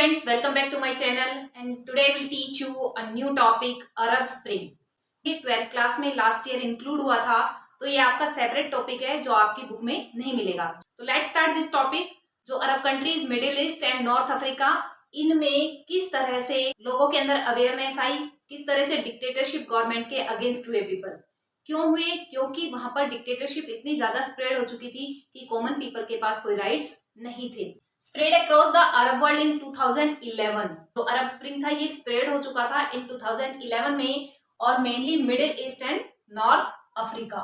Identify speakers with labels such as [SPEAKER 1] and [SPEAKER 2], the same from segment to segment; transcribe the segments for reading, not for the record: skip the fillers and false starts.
[SPEAKER 1] friends, welcome back to my channel and today I will teach you a new topic Arab spring. ये 12th class में last year include हुआ था, तो ये आपका separate topic है जो आपकी बुक में नहीं मिलेगा। तो लेट्स स्टार्ट दिस टॉपिक। जो Arab countries, Middle East and North Africa, इनमें किस तरह से लोगों के अंदर अवेयरनेस आई, किस तरह से डिक्टेटरशिप गवर्नमेंट के अगेंस्ट हुए पीपल, क्यों हुए? क्योंकि वहां पर डिक्टेटरशिप इतनी ज्यादा स्प्रेड हो चुकी थी कि कॉमन पीपल के पास कोई राइट्स नहीं थे। Spread across the Arab world in 2011। तो अरब स्प्रिंग था, ये स्प्रेड हो चुका था इन 2011 में और mainly middle East and North Africa.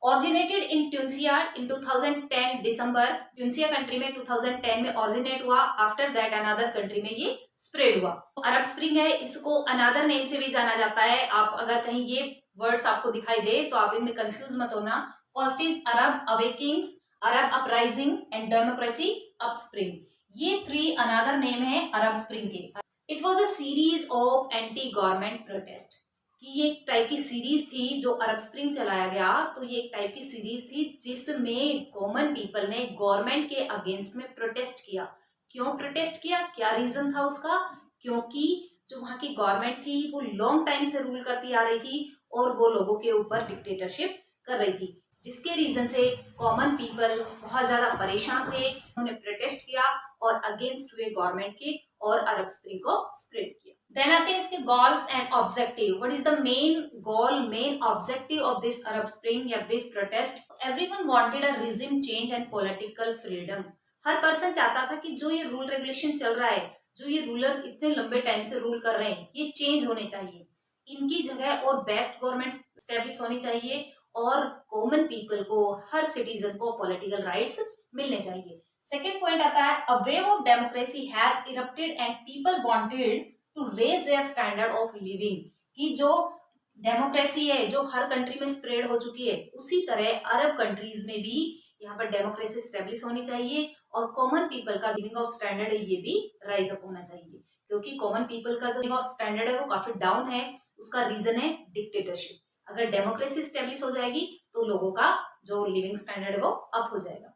[SPEAKER 1] Originated in Tunisia in 2010 December, Tunisia country में 2010 में ऑरिजिनेट हुआ। आफ्टर दैट अनदर कंट्री में ये स्प्रेड हुआ। अरब स्प्रिंग है, इसको अनदर नेम से भी जाना जाता है। आप अगर कहीं ये वर्ड्स आपको दिखाई दे तो आप इनमें कंफ्यूज मत होना। First is Arab awakenings, Arab uprising and democracy upspring. ये 3 अनदर नेम है अरब स्प्रिंग के। It was a series of anti government protest, कि ये एक टाइप की सीरीज थी जो अरब स्प्रिंग चलाया गया। तो ये एक टाइप की सीरीज थी जिसमें कॉमन पीपल ने गवर्नमेंट के अगेंस्ट में प्रोटेस्ट किया। क्यों प्रोटेस्ट किया, क्या रीजन था उसका? क्योंकि जो वहां की गवर्नमेंट थी वो लॉन्ग टाइम से रूल करती आ रही थी और वो लोगों के ऊपर डिक्टेटरशिप कर रही थी, जिसके रीजन से कॉमन पीपल बहुत ज्यादा परेशान थे। उन्होंने प्रोटेस्ट किया और अगेंस्ट हुए गवर्नमेंट के और अरब स्प्रिंग को स्प्रेड किया। देन आते हैं इसके goals and objective. What is the main goal, main objective of this Arab spring या this protest? Everyone wanted a regime change and political freedom. हर पर्सन चाहता था कि जो ये रूल रेगुलेशन चल रहा है, जो ये रूलर इतने लंबे टाइम से रूल कर रहे हैं, ये चेंज होने चाहिए। इनकी जगह और बेस्ट गवर्नमेंट स्टैब्लिश होनी चाहिए और कॉमन पीपल को, हर सिटीजन को पॉलिटिकल राइट्स मिलने चाहिए। सेकेंड पॉइंट आता है, a wave of democracy has erupted and people wanted to raise their standard of living. कि जो डेमोक्रेसी है जो हर कंट्री में स्प्रेड हो चुकी है, उसी तरह अरब कंट्रीज में भी यहाँ पर डेमोक्रेसी स्टेब्लिश होनी चाहिए और कॉमन पीपल का लिविंग ऑफ स्टैंडर्ड है ये भी राइज अप होना चाहिए। क्योंकि कॉमन पीपल का जो लिविंग ऑफ स्टैंडर्ड है वो काफी डाउन है, उसका रीजन है डिक्टेटरशिप। अगर डेमोक्रेसी स्टेब्लिश हो जाएगी तो लोगों का जो लिविंग स्टैंडर्ड है वो अप हो जाएगा।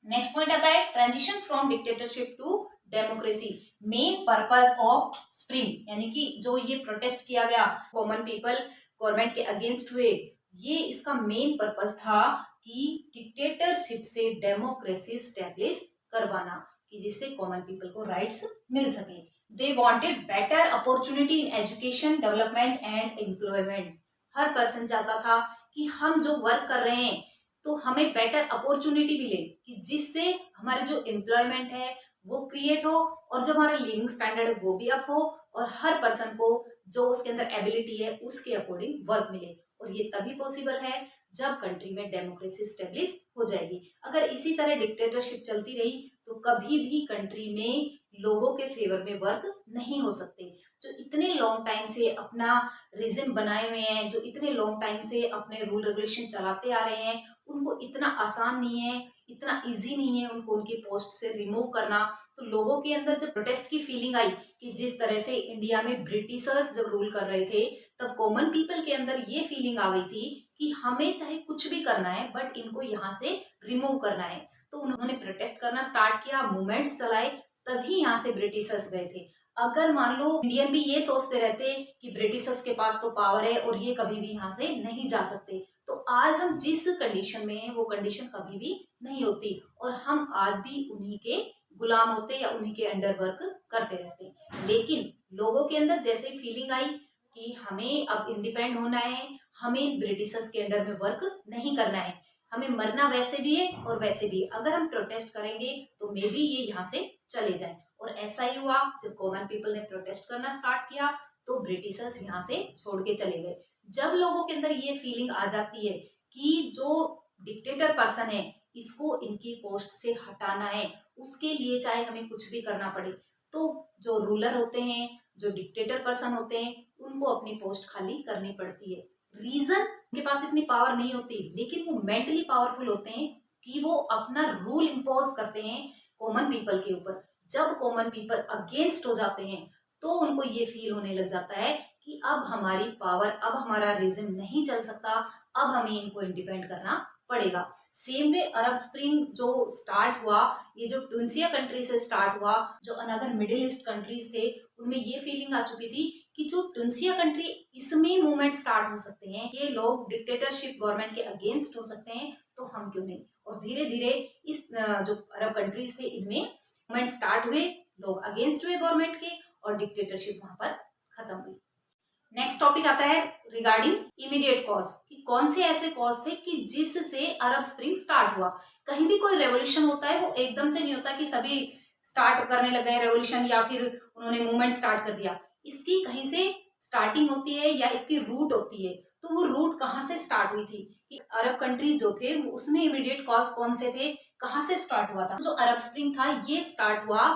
[SPEAKER 1] नेक्स्ट पॉइंट आता है, transition from dictatorship to democracy. Main purpose of spring, यानी कि जो ये प्रोटेस्ट किया गया, कॉमन पीपल गवर्नमेंट के अगेंस्ट हुए, ये इसका मेन पर्पस था कि डिक्टेटरशिप से डेमोक्रेसी स्टेब्लिश करवाना, कि जिससे कॉमन पीपल को राइट्स मिल सके। They wanted better opportunity in education, development and employment. Her person चाहता था कि हम जो वर्क कर रहे हैं तो हमें बेटर अपॉर्चुनिटी मिले, कि जिससे हमारे जो एम्प्लॉयमेंट है वो क्रिएट हो और जो हमारा लिविंग स्टैंडर्ड है वो भी अप हो और हर पर्सन को जो उसके अंदर एबिलिटी है उसके अकॉर्डिंग वर्क मिले। और ये तभी पॉसिबल है जब कंट्री में डेमोक्रेसी स्टेब्लिश हो जाएगी। अगर इसी तरह डिक्टेटरशिप चलती रही तो कभी भी कंट्री में लोगों के फेवर में वर्क नहीं हो सकते। जो इतने लॉन्ग टाइम से अपना रिजिम बनाए हुए हैं, जो इतने लॉन्ग टाइम से अपने रूल रेगुलेशन चलाते आ रहे हैं, उनको इतना आसान नहीं है, इतना इजी नहीं है उनको उनकी पोस्ट से रिमूव करना। तो लोगों के अंदर जब प्रोटेस्ट की फीलिंग आई कि जिस तरह से इंडिया में ब्रिटिशर्स जब रूल कर रहे थे, तब कॉमन पीपल के अंदर ये फीलिंग आ गई थी कि हमें चाहे कुछ भी करना है बट इनको यहाँ से रिमूव करना है। तो उन्होंने प्रोटेस्ट करना स्टार्ट किया, मूवमेंट्स चलाए, तभी यहाँ से ब्रिटिशर्स गए थे। अगर मान लो इंडियन भी ये सोचते रहते कि ब्रिटिशर्स के पास तो पावर है और ये कभी भी यहाँ से नहीं जा सकते, तो आज हम जिस कंडीशन में हैं वो कंडीशन कभी भी नहीं होती और हम आज भी उन्हीं के गुलाम होते या उन्हीं के अंडर वर्क करते रहते। लेकिन लोगों के अंदर जैसे ही फीलिंग आई कि हमें अब इंडिपेंडेंट होना है, हमें ब्रिटिशर्स के अंडर में वर्क नहीं करना है, हमें मरना वैसे भी है और वैसे भी अगर हम प्रोटेस्ट करेंगे तो मे बी ये यहाँ से चले जाए। और ऐसा ही हुआ, जब कॉमन पीपल ने प्रोटेस्ट करना स्टार्ट किया तो ब्रिटिशर्स यहाँ से छोड़ के चले गए। जब लोगों के अंदर ये फीलिंग आ जाती है कि जो डिक्टेटर पर्सन है इसको इनकी पोस्ट से हटाना है, उसके लिए चाहे हमें कुछ भी करना पड़े, तो जो रूलर होते हैं, जो डिक्टेटर पर्सन होते हैं, उनको अपनी पोस्ट खाली करनी पड़ती है। रीजन, उनके पास इतनी पावर नहीं होती लेकिन वो मेंटली पावरफुल होते हैं कि वो अपना रूल इम्पोज करते हैं कॉमन पीपल के ऊपर। जब कॉमन पीपल अगेंस्ट हो जाते हैं तो उनको ये फील होने लग जाता है कि अब हमारी पावर, अब हमारा रीजन नहीं चल सकता, अब हमें इनको इंडिपेंडेंट करना पड़ेगा। सेम वे अरब स्प्रिंग जो स्टार्ट हुआ, ये जो ट्यूनिसिया कंट्री से स्टार्ट हुआ, जो अनदर मिडिल ईस्ट कंट्रीज थे उनमें ये फीलिंग आ चुकी थी कि जो ट्यूनिसिया कंट्री, इसमें मूवमेंट स्टार्ट हो सकते हैं, ये लोग डिक्टेटरशिप गवर्नमेंट के अगेंस्ट हो सकते हैं, तो हम क्यों नहीं। और धीरे धीरे इस जो अरब कंट्रीज थे इनमें मूवमेंट स्टार्ट हुए, लोग अगेंस्ट हुए गवर्नमेंट के और डिक्टेटरशिप वहां पर खत्म हुई। नेक्स्ट टॉपिक आता है रिगार्डिंग इमीडिएट कॉज, कि कौन से ऐसे कॉज थे कि जिससे अरब स्प्रिंग स्टार्ट हुआ। कहीं भी कोई रेवोल्यूशन होता है वो एकदम से नहीं होता कि सभी स्टार्ट करने लग गए रेवोल्यूशन या फिर उन्होंने मूवमेंट स्टार्ट कर दिया। इसकी कहीं से स्टार्टिंग होती है या इसकी रूट होती है। तो वो रूट कहाँ से स्टार्ट हुई थी कि अरब कंट्रीज जो थे उसमें इमीडिएट कॉज कौन से थे, कहाँ से स्टार्ट हुआ था। जो अरब स्प्रिंग था ये स्टार्ट हुआ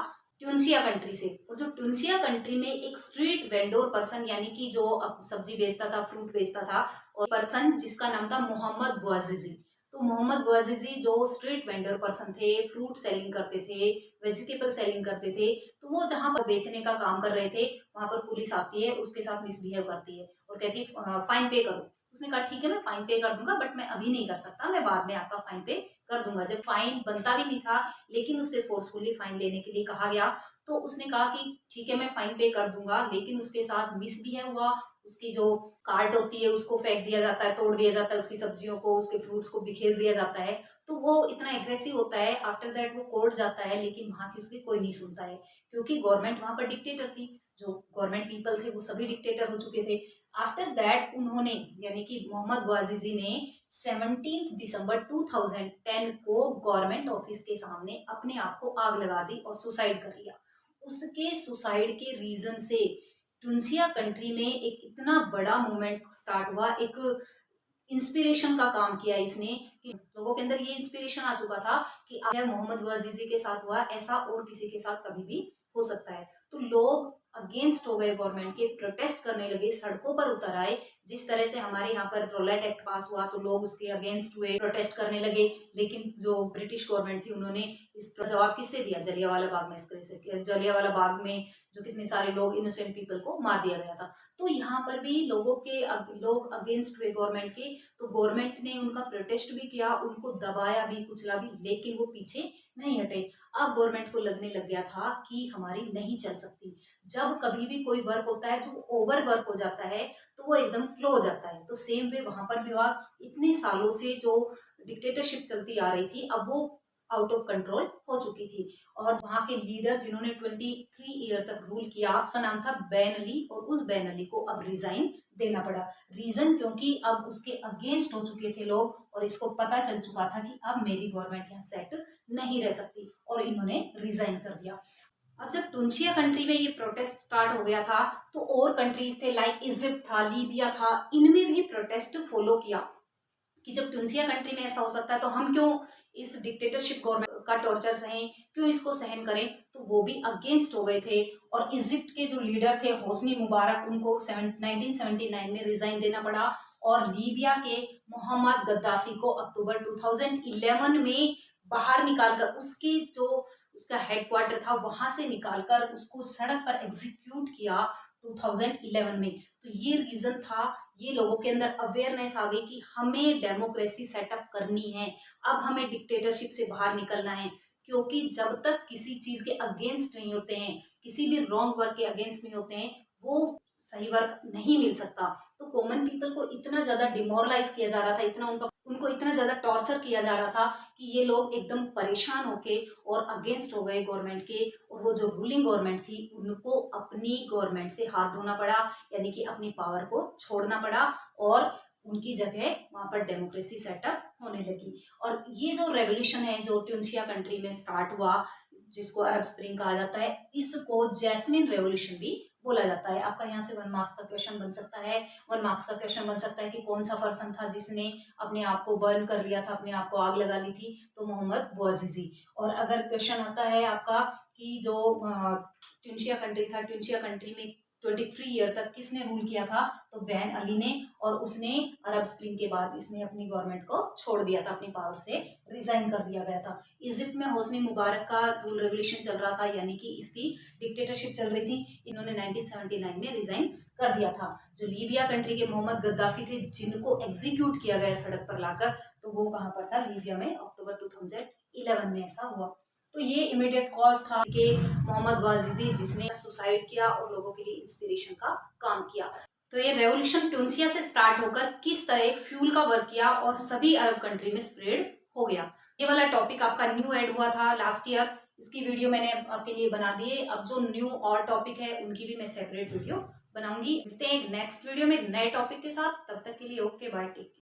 [SPEAKER 1] ट्यूनिसिया कंट्री से। और जो ट्यूनिसिया कंट्री में एक स्ट्रीट वेंडोर पर्सन, यानी कि जो सब्जी बेचता था, फ्रूट बेचता था, और पर्सन जिसका नाम था मोहम्मद बouazizi। तो मोहम्मद बouazizi जो स्ट्रीट वेंडर पर्सन थे, फ्रूट सेलिंग करते थे, वेजिटेबल सेलिंग करते थे, तो वो जहां पर बेचने का काम कर रहे थे वहां पर पुलिस आती है, उसके साथ मिसबिहेव करती है और कहती है फाइन पे करो। उसने कहा ठीक है मैं फाइन पे कर दूंगा, बट मैं अभी नहीं कर सकता, मैं बाद में आपका फाइन पे कर दूंगा। जब फाइन बनता भी नहीं था लेकिन उससे फोर्सफुली फाइन लेने के लिए कहा गया, तो उसने कहा कि ठीक है मैं फाइन पे कर दूंगा, लेकिन उसके साथ मिसबिहेव हुआ। उसकी जो कार्ट होती है उसको फेंक दिया जाता है, तोड़ दिया जाता है, उसकी सब्जियों को, उसके फ्रूट्स को बिखेर दिया जाता है। तो वो इतना एग्रेसिव होता है, आफ्टर दैट वो कोर्ट जाता है, लेकिन वहां की उसकी कोई नहीं सुनता है, क्योंकि गवर्नमेंट वहां पर डिक्टेटर थी। जो गवर्नमेंट पीपल थे वो सभी डिक्टेटर हो चुके थे। आफ्टर दैट उन्होंने, यानी कि मोहम्मद बouazizi ने 17 दिसंबर 2010 को गवर्नमेंट ऑफिस के सामने अपने आप को आग लगा दी और सुसाइड कर लिया। उसके सुसाइड के रीजन से ट्यूनिसिया कंट्री में एक इतना बड़ा मूवमेंट स्टार्ट हुआ, एक इंस्पिरेशन का काम किया इसने, कि लोगों के अंदर ये इंस्पिरेशन आ चुका था कि अगर मोहम्मद बouazizi के साथ हुआ ऐसा और किसी के साथ कभी भी हो सकता है। तो लोग अगेंस्ट हो गए गवर्नमेंट के, प्रोटेस्ट करने लगे, सड़कों पर उतर आए। जिस तरह से हमारे यहाँ पर रोलेट एक्ट पास हुआ तो लोग उसके अगेंस्ट हुए, प्रोटेस्ट करने लगे, लेकिन जो ब्रिटिश गवर्नमेंट थी उन्होंने इस पर जवाब किससे दिया, जलियांवाला बाग में। इस तरह से जलियांवाला बाग में जो कितने सारे लोग, इनोसेंट पीपल को मार दिया गया था। तो यहाँ पर भी लोग अगेंस्ट हुए गवर्नमेंट के, तो गवर्नमेंट ने उनका प्रोटेस्ट भी किया, उनको दबाया भी, कुचला भी, लेकिन वो पीछे नहीं हटे। अब गवर्नमेंट को लगने लग गया था कि हमारी नहीं चल सकती। जब कभी भी कोई वर्क होता है जो ओवर वर्क हो जाता है तो वो एकदम फ्लो हो जाता है। तो सेम वे वहां पर भी हुआ। इतने सालों से जो डिक्टेटरशिप चलती आ रही थी अब वो आउट ऑफ कंट्रोल हो चुकी थी। और वहां के लीडर जिन्होंने 23 ईयर तक रूल किया, उसका नाम था बैन अली, और उस बैन अली को अब रिजाइन देना पड़ा। रीजन क्योंकि अब उसके अगेंस्ट हो चुके थे लोग और इसको पता चल चुका था कि अब मेरी गवर्नमेंट यहाँ सेट नहीं रह सकती, और इन्होंने रिजाइन कर दिया। अब जब ट्यूनिसिया कंट्री में ये प्रोटेस्ट स्टार्ट हो गया था तो और कंट्रीज थे, लाइक इजिप्ट था, लीबिया था, इनमें भी प्रोटेस्ट फॉलो किया कि जब ट्यूनिसिया कंट्री में ऐसा हो सकता है तो हम क्यों इस डिक्टेटरशिप गवर्नमेंट का टॉर्चर सहें, क्यों इसको सहन करें। तो वो भी अगेंस्ट हो गए थे। और इजिप्ट के जो लीडर थे होस्नी मुबारक, उनको 1979 में रिजाइन देना पड़ा। और लीबिया के मोहम्मद गद्दाफी को अक्टूबर 2011 में बाहर निकालकर, उसकी जो उसका हेडक्वार्टर था वहां से निकालकर उसको सड़क पर एग्जीक्यूट किया 2011 में। तो ये रीजन था, ये लोगों के अंदर अवेयरनेस आ गई कि हमें डेमोक्रेसी सेटअप करनी है, अब हमें डिक्टेटरशिप से बाहर निकलना है। क्योंकि जब तक किसी चीज के अगेंस्ट नहीं होते हैं, किसी भी रॉन्ग वर्क के अगेंस्ट नहीं होते हैं, वो सही वर्क नहीं मिल सकता। तो कॉमन पीपल को इतना ज्यादा डिमोरलाइज किया जा रहा था, इतना उनको इतना ज्यादा टॉर्चर किया जा रहा था कि ये लोग एकदम परेशान होके और अगेंस्ट हो गए गवर्नमेंट के। और वो जो रूलिंग गवर्नमेंट थी उनको अपनी गवर्नमेंट से हाथ धोना पड़ा, यानी कि अपनी पावर को छोड़ना पड़ा, और उनकी जगह वहां पर डेमोक्रेसी सेटअप होने लगी। और ये जो रेवोल्यूशन है जो ट्यूनिसिया कंट्री में स्टार्ट हुआ, जिसको अरब स्प्रिंग कहा जाता है, इसको जैस्मिन रेवोल्यूशन भी बोला जाता है। आपका यहाँ से 1 मार्क्स का क्वेश्चन बन सकता है। 1 मार्क्स का क्वेश्चन बन सकता है कि कौन सा पर्सन था जिसने अपने आप को बर्न कर लिया था, अपने आप को आग लगा ली थी, तो मोहम्मद बouazizi। और अगर क्वेश्चन आता है आपका कि जो ट्यूनिसिया कंट्री था, ट्यूनिसिया कंट्री में 23 ईयर तक किसने रूल किया था, तो बैन अली ने। और उसने अरब स्प्रिंग के बाद इसने अपनी गवर्नमेंट को छोड़ दिया था, अपनी पावर से रिजाइन कर दिया गया था। इजिप्ट में होस्नी मुबारक का रूल रेवोल्यूशन चल रहा था, यानी कि इसकी डिक्टेटरशिप चल रही थी, इन्होंने 1979 में रिजाइन कर दिया था। जो लीबिया कंट्री के मोहम्मद गद्दाफी थे, जिनको एग्जीक्यूट किया गया सड़क पर लाकर, तो वो कहाँ पर था, लीबिया में, अक्टूबर 2011 में ऐसा हुआ। तो ये इमीडिएट कॉज था कि मोहम्मद बouazizi जिसने सुसाइड किया और लोगों के लिए इंस्पिरेशन का काम किया। तो ये रेवोल्यूशन ट्यूनिसिया से स्टार्ट होकर किस तरह एक फ्यूल का वर्क किया और सभी अरब कंट्री में स्प्रेड हो गया। ये वाला टॉपिक आपका न्यू ऐड हुआ था लास्ट ईयर, इसकी वीडियो मैंने आपके लिए बना दी है। अब जो न्यू और टॉपिक है उनकी भी मैं सेपरेट वीडियो बनाऊंगी। मिलते हैं एक नेक्स्ट वीडियो में एक नए टॉपिक के साथ, तब तक के लिए ओके बाय, टेक केयर।